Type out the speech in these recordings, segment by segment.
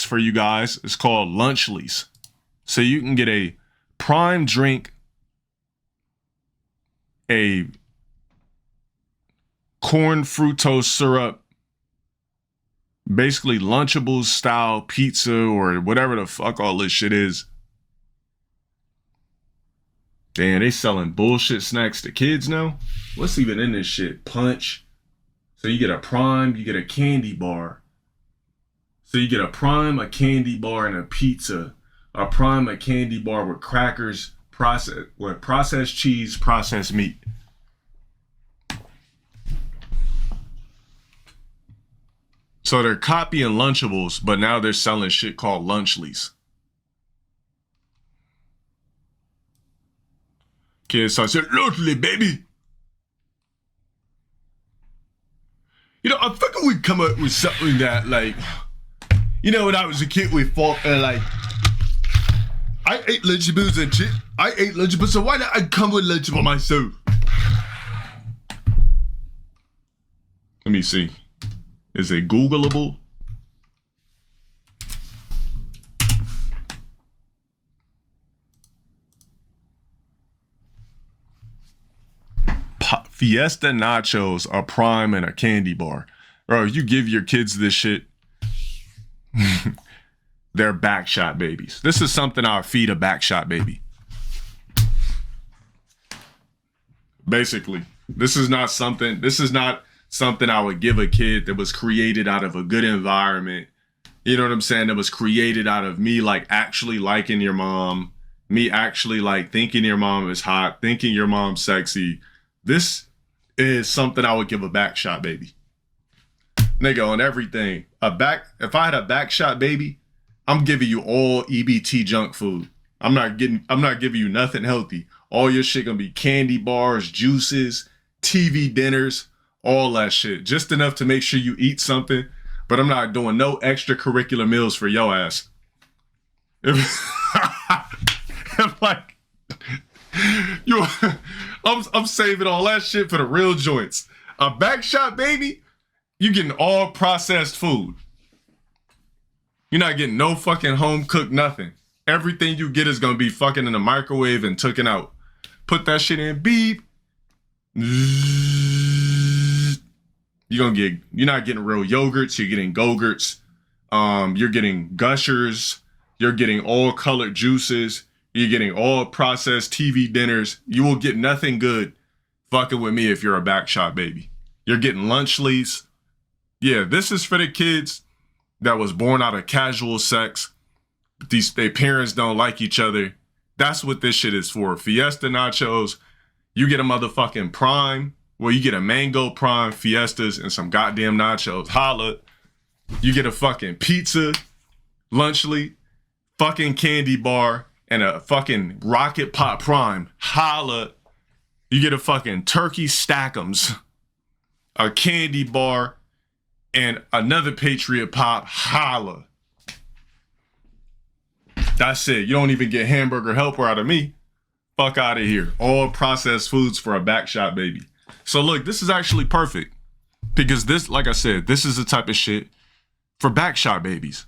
for you guys. It's called Lunchlies. So you can get a prime drink, a corn fructose syrup, basically Lunchables style pizza or whatever the fuck all this shit is. Damn, they selling bullshit snacks to kids now? What's even in this shit? Punch. So you get a prime, you get a candy bar. So you get a prime, a candy bar, and a pizza. A prime, a candy bar with crackers, processed cheese, processed meat. So they're copying Lunchables, but now they're selling shit called Lunchlies. Kids start saying, "Lunchly, baby." You know, I figured we'd come up with something that, like, you know, when I was a kid, we fought, like, I ate Lunchables and shit. I ate Lunchables, so why not I come with Lunchable myself? Let me see. Is it Googleable? Fiesta nachos, a prime, and a candy bar. Bro, you give your kids this shit, they're backshot babies. This is something I'll feed a backshot baby. Basically, this is not something I would give a kid that was created out of a good environment. You know what I'm saying? That was created out of me, like, actually liking your mom, me actually, like, thinking your mom is hot, thinking your mom's sexy. This is something I would give a backshot baby. Nigga, on everything. If I had a backshot baby, I'm giving you all EBT junk food. I'm not giving you nothing healthy. All your shit gonna be candy bars, juices, TV dinners, all that shit. Just enough to make sure you eat something, but I'm not doing no extracurricular meals for your ass. Like, I'm saving all that shit for the real joints. A backshot baby, you getting all processed food. You're not getting no fucking home cooked nothing. Everything you get is gonna be fucking in the microwave and taken out. Put that shit in, beep. You're not getting real yogurts, you're getting Go-Gurts. You're getting Gushers. You're getting all colored juices. You're getting all processed TV dinners. You will get nothing good fucking with me if you're a backshot baby. You're getting Lunchlies. Yeah, this is for the kids that was born out of casual sex. Their parents don't like each other. That's what this shit is for. Fiesta nachos. You get a motherfucking prime. Well, you get a mango prime, Fiestas, and some goddamn nachos. Holla. You get a fucking pizza, Lunchly, fucking candy bar, and a fucking rocket pop prime. Holla. You get a fucking turkey stack'ems, a candy bar, and another Patriot pop. Holla. That's it. You don't even get hamburger helper out of me. Fuck out of here. All processed foods for a backshot baby. So look, this is actually perfect. Because this, like I said, this is the type of shit for backshot babies.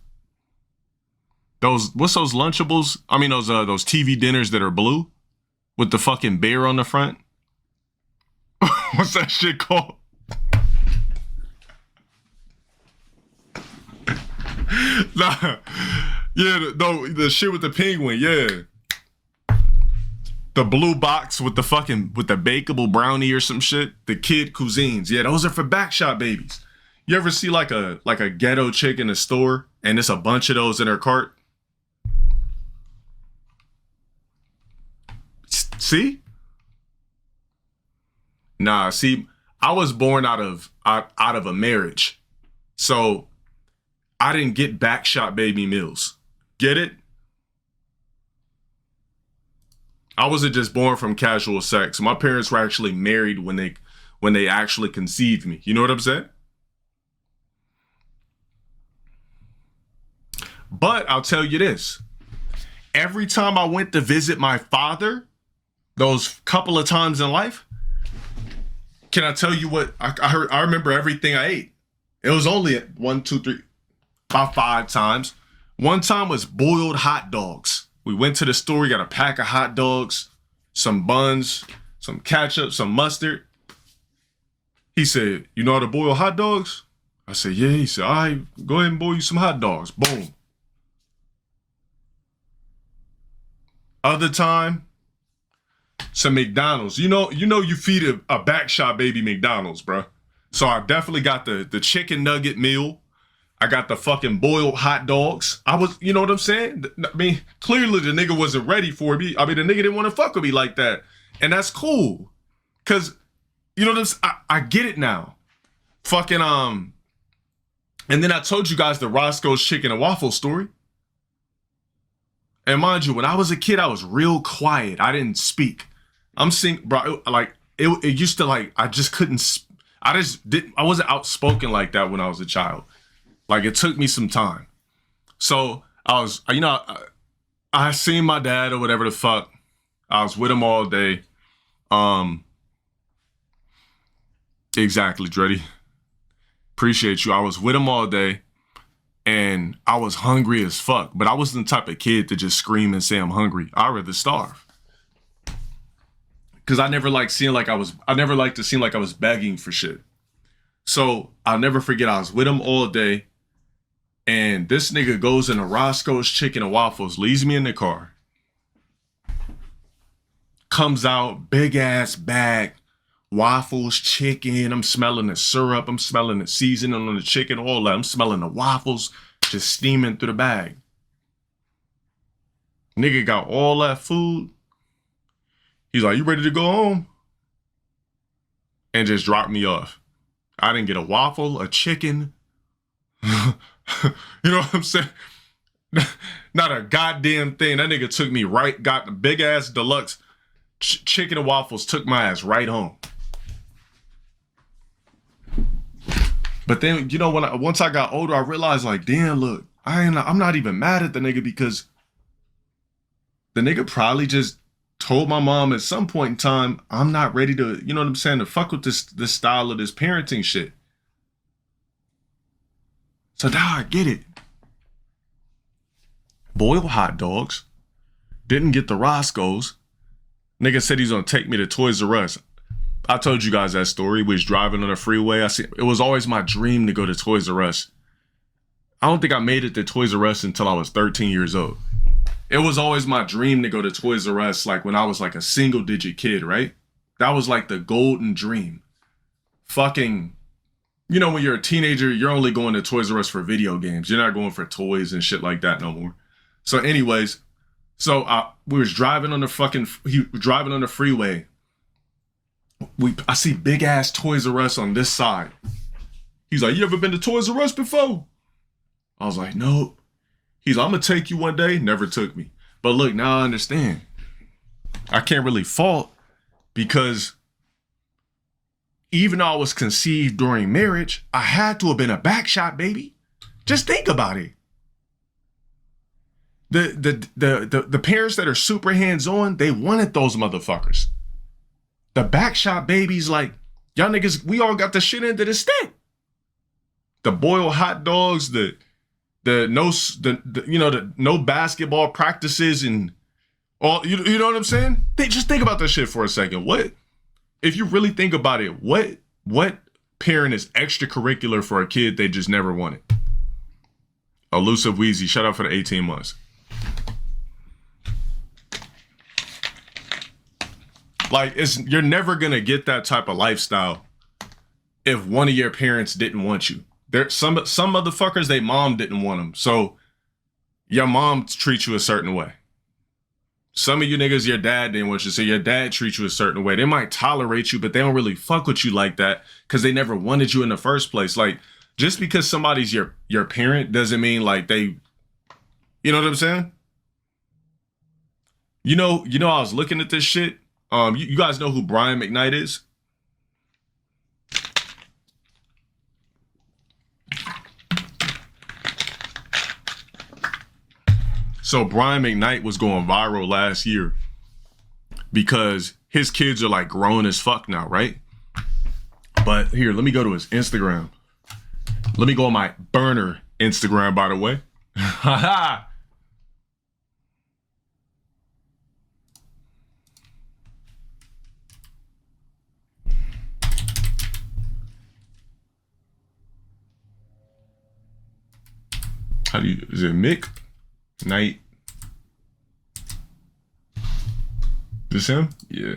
What's those Lunchables? I mean, those TV dinners that are blue with the fucking bear on the front. What's that shit called? Nah, yeah, the shit with the penguin, yeah. The blue box with the bakeable brownie or some shit. The kid cuisines, yeah, those are for backshot babies. You ever see like a ghetto chick in a store and there's a bunch of those in her cart? See? Nah, see, I was born out of a marriage. So I didn't get backshot baby meals. Get it? I wasn't just born from casual sex. My parents were actually married when they actually conceived me. You know what I'm saying? But I'll tell you this. Every time I went to visit my father, those couple of times in life, can I tell you what I heard? I remember everything I ate. It was only 1, 2, 3, about 5 times. One time was boiled hot dogs. We went to the store, we got a pack of hot dogs, some buns, some ketchup, some mustard. He said, you know how to boil hot dogs? I said, yeah. He said, all right, go ahead and boil you some hot dogs. Boom. Other time, some McDonald's. You know you feed a back shot baby McDonald's, bro. So I definitely got the chicken nugget meal. I got the fucking boiled hot dogs. I was, you know what I'm saying? I mean, clearly the nigga wasn't ready for me. I mean, the nigga didn't want to fuck with me like that. And that's cool. Cause, you know what I get it now. Fucking, and then I told you guys the Roscoe's chicken and waffle story. And mind you, when I was a kid, I was real quiet. I didn't speak. I'm seeing, bro, like, it used to, like, I just couldn't, I wasn't outspoken like that when I was a child. Like, it took me some time. So I was, you know, I seen my dad or whatever the fuck. I was with him all day. Exactly, Dreddy. Appreciate you. I was with him all day and I was hungry as fuck, but I wasn't the type of kid to just scream and say I'm hungry. I'd rather starve. Cause I never liked to seem like I was begging for shit. So I'll never forget, I was with him all day. And this nigga goes into Roscoe's Chicken and Waffles, leaves me in the car. Comes out, big ass bag, waffles, chicken. I'm smelling the syrup. I'm smelling the seasoning on the chicken, all that. I'm smelling the waffles just steaming through the bag. Nigga got all that food. He's like, you ready to go home? And just dropped me off. I didn't get a waffle, a chicken. You know what I'm saying? Not a goddamn thing. That nigga took me right, got the big ass deluxe chicken and waffles, took my ass right home. But then, you know, once I got older, I realized, like, damn, look, I'm not even mad at the nigga because the nigga probably just told my mom at some point in time, I'm not ready to, you know what I'm saying, to fuck with this style of this parenting shit. So now I get it. Boiled hot dogs. Didn't get the Roscoe's. Nigga said he's gonna take me to Toys R Us. I told you guys that story. We was driving on the freeway. It was always my dream to go to Toys R Us. I don't think I made it to Toys R Us until I was 13 years old. It was always my dream to go to Toys R Us, like when I was like a single digit kid, right? That was like the golden dream. Fucking, you know, when you're a teenager, you're only going to Toys R Us for video games. You're not going for toys and shit like that no more. So anyways, we was driving on the freeway. I see big ass Toys R Us on this side. He's like, you ever been to Toys R Us before? I was like, nope. He's like, I'm gonna take you one day. Never took me. But look, now I understand. I can't really fault because even though I was conceived during marriage, I had to have been a back shot baby. Just think about it. The parents that are super hands-on, they wanted those motherfuckers. The back shot babies, like, y'all niggas, we all got the shit end of the stick. The boiled hot dogs, the no basketball practices and all, you know what I'm saying? Just think about that shit for a second. What, if you really think about it, what parent is extracurricular for a kid they just never wanted? Elusive Wheezy, shout out for the 18 months. Like, you're never gonna get that type of lifestyle if one of your parents didn't want you. There, some motherfuckers, they mom didn't want them, so your mom treats you a certain way. Some of you niggas, your dad didn't want you, so your dad treats you a certain way. They might tolerate you, but they don't really fuck with you like that because they never wanted you in the first place. Like, just because somebody's your parent doesn't mean like they, you know what I'm saying? You know, I was looking at this shit. You guys know who Brian McKnight is? So Brian McKnight was going viral last year because his kids are like grown as fuck now, right? But here, let me go to his Instagram. Let me go on my burner Instagram, by the way. Haha. How do you, is it Mick Knight? This him? Yeah.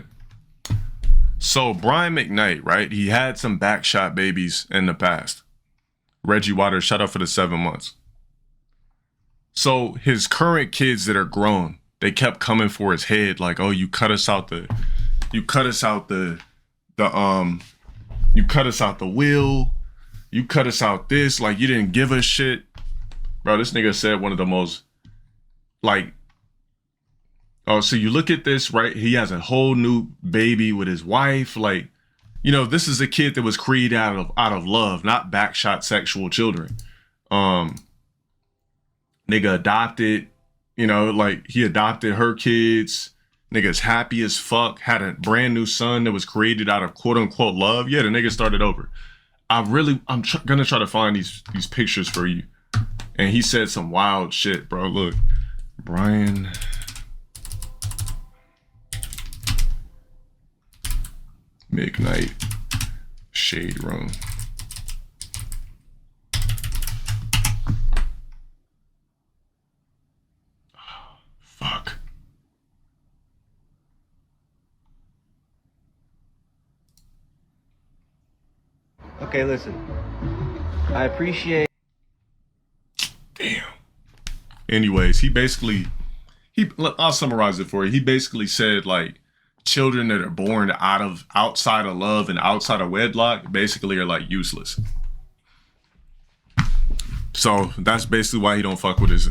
So Brian McKnight, right? He had some backshot babies in the past. Reggie Waters, shout out for the 7 months. So his current kids that are grown, they kept coming for his head, like, oh, you cut us out the will, you cut us out this, like you didn't give us shit. Bro, this nigga said one of the most, like, oh, so you look at this, right? He has a whole new baby with his wife. Like, you know, this is a kid that was created out of love, not backshot sexual children. Nigga adopted, you know, like he adopted her kids. Nigga's happy as fuck. Had a brand new son that was created out of quote unquote love. Yeah, the nigga started over. I'm gonna try to find these pictures for you. And he said some wild shit, bro. Look, Brian McKnight, Shade Room. Fuck. Okay, listen. I appreciate. Damn. Anyways, I'll summarize it for you. He basically said, like, children that are born outside of love and outside of wedlock basically are like useless. So that's basically why he don't fuck with his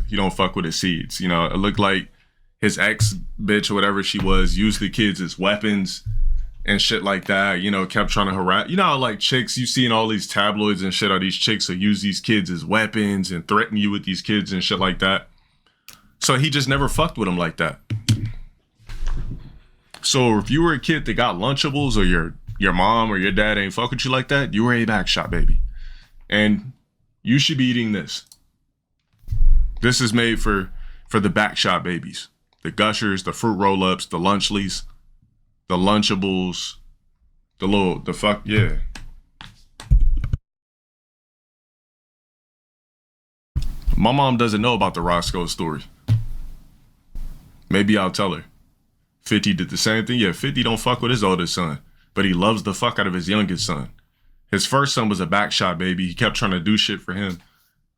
seeds. You know, it looked like his ex bitch or whatever she was used the kids as weapons and shit like that. You know, kept trying to harass. You know how, like, chicks, you see in all these tabloids and shit, are these chicks who use these kids as weapons and threaten you with these kids and shit like that. So he just never fucked with them like that. So if you were a kid that got Lunchables, or your mom or your dad ain't fuck with you like that, you were a backshot baby. And you should be eating this. This is made for the backshot babies. The Gushers, the Fruit Roll-Ups, the Lunchlies, the Lunchables, yeah. My mom doesn't know about the Roscoe story. Maybe I'll tell her. 50 did the same thing. Yeah, 50 don't fuck with his oldest son, but he loves the fuck out of his youngest son. His first son was a backshot baby. He kept trying to do shit for him.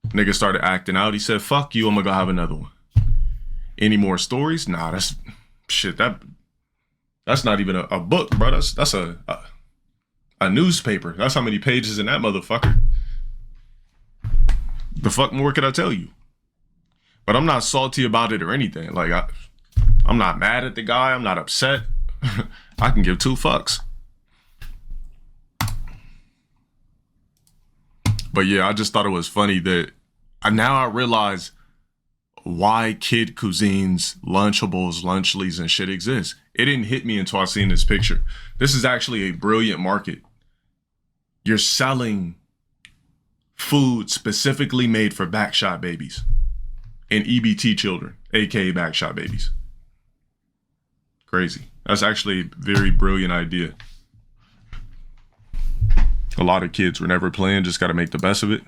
Nigga started acting out. He said, fuck you, I'm gonna go have another one. Any more stories? Nah, that's shit. That's not even a book, bro. That's a newspaper. That's how many pages in that motherfucker. The fuck more could I tell you? But I'm not salty about it or anything. Like, I'm not mad at the guy. I'm not upset. I can give two fucks. But yeah, I just thought it was funny that now I realize why kid cuisines, Lunchables, Lunchlies, and shit exist. It didn't hit me until I seen this picture. This is actually a brilliant market. You're selling food specifically made for backshot babies and EBT children, aka backshot babies. Crazy. That's actually a very brilliant idea. A lot of kids were never playing, just got to make the best of it.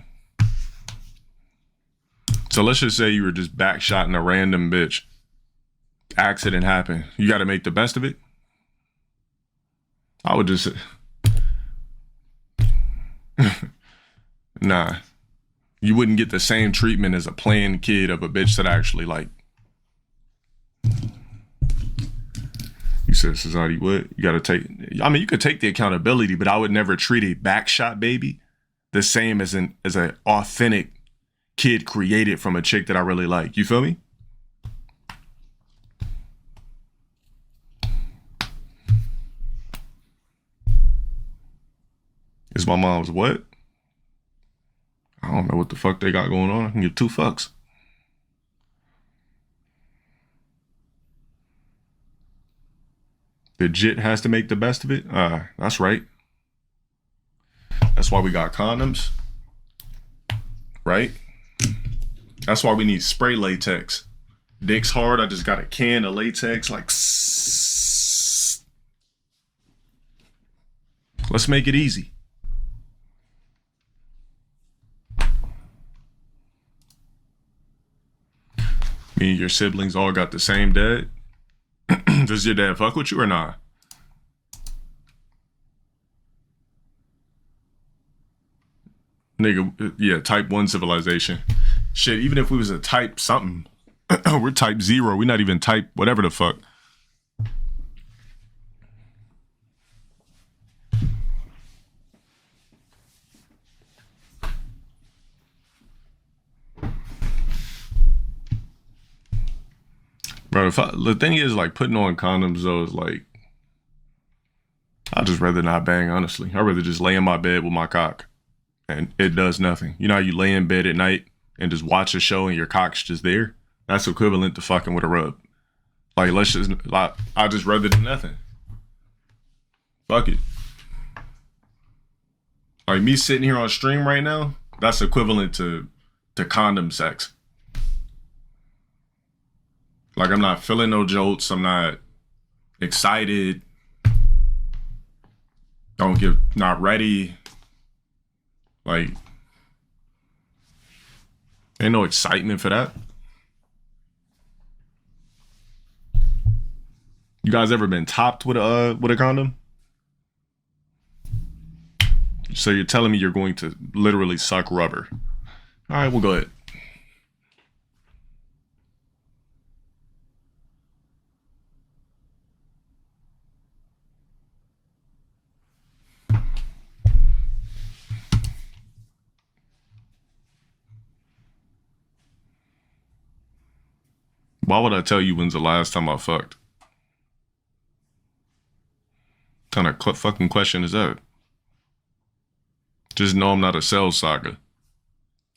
So let's just say you were just backshotting a random bitch. Accident happened. You got to make the best of it. I would just... Nah. You wouldn't get the same treatment as a playing kid of a bitch that actually, like... You said, Cesati, what? You got to take... I mean, you could take the accountability, but I would never treat a backshot baby the same as an authentic kid created from a chick that I really like. You feel me? Is my mom's what? I don't know what the fuck they got going on. I can give two fucks. The jit has to make the best of it? That's right. That's why we got condoms. Right? That's why we need spray latex. Dick's hard. I just got a can of latex. Like, let's make it easy. Me and your siblings all got the same dad. Does your dad fuck with you or not? Nigga, yeah, type 1 civilization. Shit, even if we was a type something, we're type 0. We're not even type whatever the fuck. Bro, the thing is, like, putting on condoms, though, is like, I'd just rather not bang, honestly. I'd rather just lay in my bed with my cock, and it does nothing. You know how you lay in bed at night and just watch a show and your cock's just there? That's equivalent to fucking with a rub. Like, I'd just rather do nothing. Fuck it. Like, me sitting here on stream right now, that's equivalent to condom sex. Like, I'm not feeling no jolts. I'm not excited. Not ready. Like, ain't no excitement for that. You guys ever been topped with a condom? So you're telling me you're going to literally suck rubber? All right, we'll go ahead. Why would I tell you when's the last time I fucked? What kind of fucking question is that? Just know I'm not a cell saga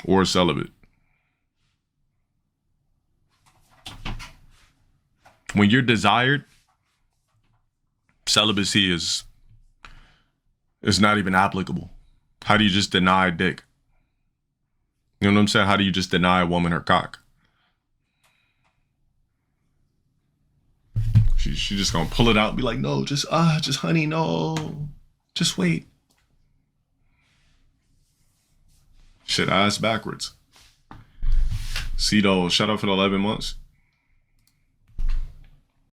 or a celibate. When you're desired, celibacy is not even applicable. How do you just deny dick? You know what I'm saying? How do you just deny a woman her cock? She just gonna pull it out and be like, no, just honey, no. Just wait. Shit, ass backwards. Cito, shout out for the 11 months.